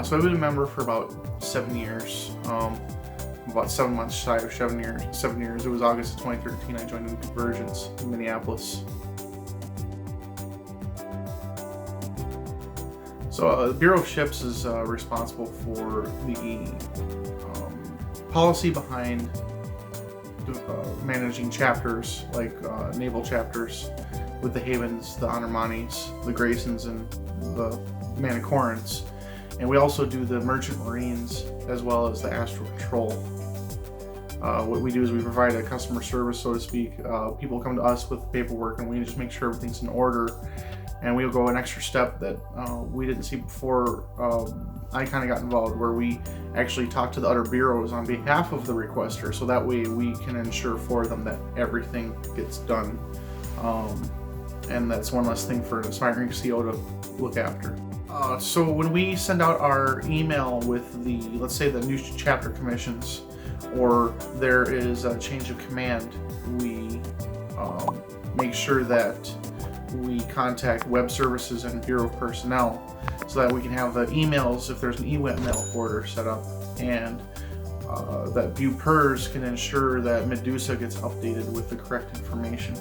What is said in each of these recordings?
So I've been a member for about 7 years, about 7 months shy of 7 years. 7 years. It was August of 2013 I joined in Convergence in Minneapolis. So the Bureau of Ships is responsible for the policy behind managing chapters, like naval chapters with the Havens, the Honormanis, the Graysons, and the Manicorans. And we also do the Merchant Marines as well as the Astral Patrol. What we do is we provide a customer service, so to speak. People come to us with paperwork and we just make sure everything's in order. And we'll go an extra step that we didn't see before I kind of got involved, where we actually talk to the other bureaus on behalf of the requester, so that way we can ensure for them that everything gets done. And that's one less thing for an aspiring CO to look after. So when we send out our email with the, let's say, the new chapter commissions, or there is a change of command, we make sure that we contact web services and Bureau of Personnel so that we can have the emails, if there's an EWET mail order set up, and that BuPers can ensure that Medusa gets updated with the correct information.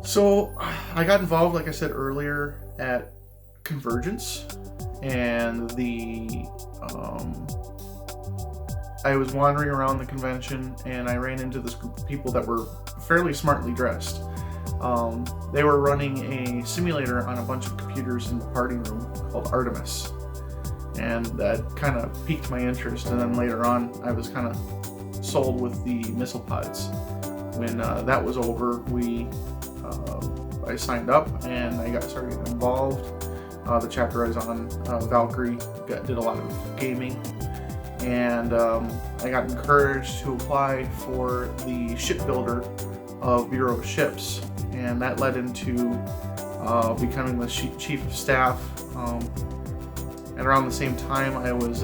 So I got involved, like I said earlier, at Convergence, and I was wandering around the convention and I ran into this group of people that were fairly smartly dressed. They were running a simulator on a bunch of computers in the party room called Artemis, and that kind of piqued my interest. And then later on I was kind of sold with the missile pods. When that was over, I signed up and I got started getting involved. The chapter I was on, Valkyrie, did a lot of gaming, and I got encouraged to apply for the shipbuilder of Bureau of Ships, and that led into becoming the chief of staff. And around the same time, I was,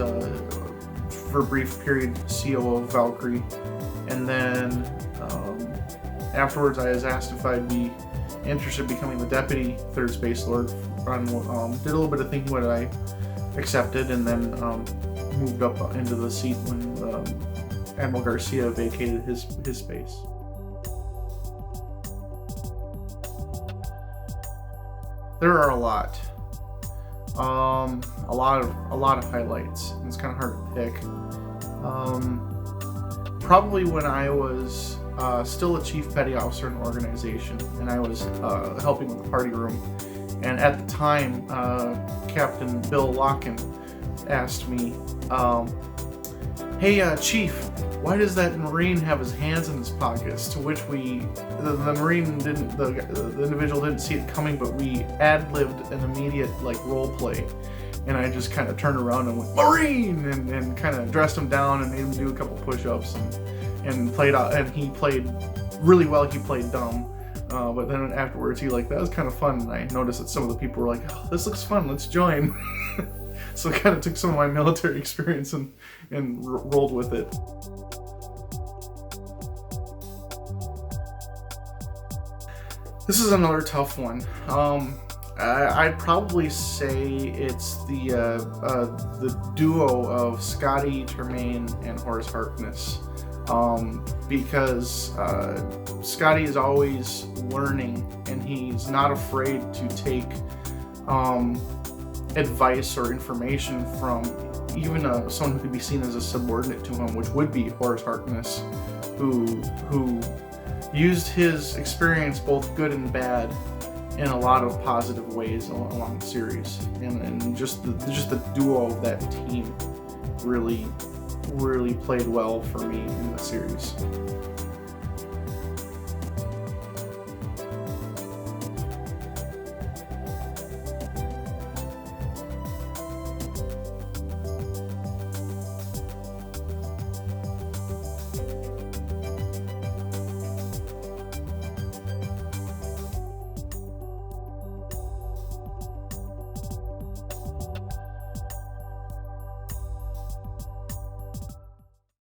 for a brief period, CO of Valkyrie, and then afterwards I was asked if I'd be interested in becoming the deputy third space lord. Did a little bit of thinking what I accepted, and then moved up into the seat when Admiral Garcia vacated his space. There are a lot of highlights. It's kind of hard to pick. Probably when I was still a chief petty officer in the organization, and I was helping with the party room. And at the time, Captain Bill Locken asked me, "Hey, Chief, why does that Marine have his hands in his pockets?" To which the Marine didn't, the individual didn't see it coming, but we ad-libbed an immediate role play. And I just kind of turned around and went, "Marine!" and kind of dressed him down and made him do a couple push-ups and played out. And he played really well. He played dumb. But then afterwards, that was kind of fun. And I noticed that some of the people were like, "Oh, this looks fun, let's join." So I kind of took some of my military experience and rolled with it. This is another tough one. I'd probably say it's the duo of Scotty Tremaine and Horace Harkness, because Scotty is always learning, and he's not afraid to take advice or information from even someone who could be seen as a subordinate to him, which would be Horace Harkness, who used his experience, both good and bad, in a lot of positive ways along the series, and just the duo of that team really played well for me in the series.